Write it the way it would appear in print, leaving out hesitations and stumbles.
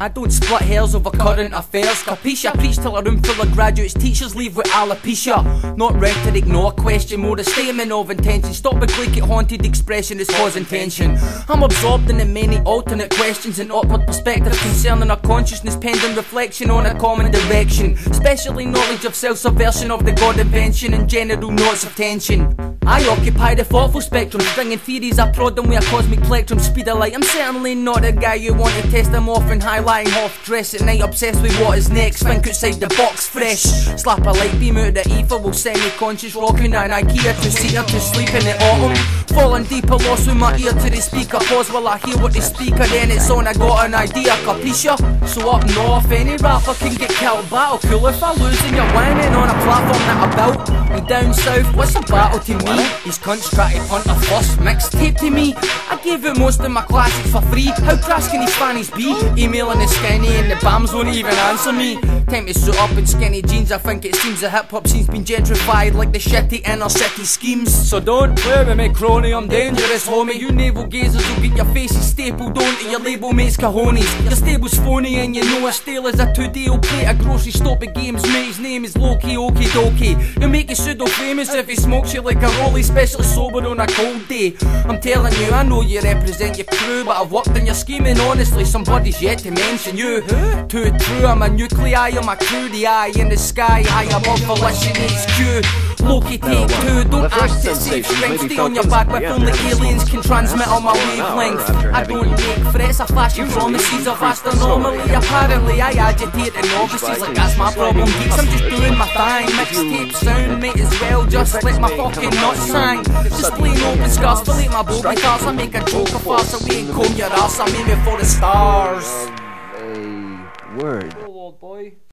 I don't split hairs over current affairs, capisce? I preach till a room full of graduates, teachers leave with alopecia. Not rhetoric, no a question, more a statement of intention. Stop a click at haunted expression is causing tension. I'm absorbed in the many alternate questions and awkward perspective concerning our consciousness, pending reflection on a common direction. Especially knowledge of self-subversion of the God invention and general notes of tension. I occupy the thoughtful spectrum, stringing theories I prod them with a cosmic plectrum. Speed of light, I'm certainly not the guy you want to test them off and highlighting half dress at night, obsessed with what is next. Think outside the box fresh. Slap a light beam out of the ether while semi-conscious rocking an IKEA two-seater to sleep in the autumn. Falling deeper, lost with my ear to the speaker. Pause while I hear what the speaker, then it's on, I got an idea, capisce? So up north, any rapper can get killed. Battle cool if I lose and you're winning on a platform that I built. And down south, what's a battle to me? These cunts try to punt a first mixtape to me. I gave out most of my classics for free. How crass can these fannies be? Emailing the skinny and the bams won't even answer me. Time to suit up in skinny jeans, I think it seems the hip hop scene's been gentrified like the shitty inner city schemes. So don't play with me crony, I'm dangerous homie. You navel gazers will get your faces stapled onto your label mates cojones. Your stable's phony and you know a stale as a 2-day plate at grocery stop at games, mate. His name is Loki, okie dokie. You'll make you pseudo famous if he smokes you like a rollie, especially sober on a cold day. I'm telling you, I know you represent your crew, but I've worked on your scheming honestly, somebody's yet to mention you. Too true, I'm a nuclei, I'm a crew, the eye in the sky, high above volition HQ. Loki take two, don't act to save strength, stay on your back with only aliens can transmit on my wavelength. I don't make threats, I flash you promises of vast anomaly. Apparently I agitate the novices like that's my problem, geeks, I'm just doing my thing. Mixtape sound, mate, as well, just like my fucking nuts sang. Just plain open scars, fillet my booby cars, I make a joke of farce away and comb your ass, I'm aiming for the stars. A word. Oh Lord boy.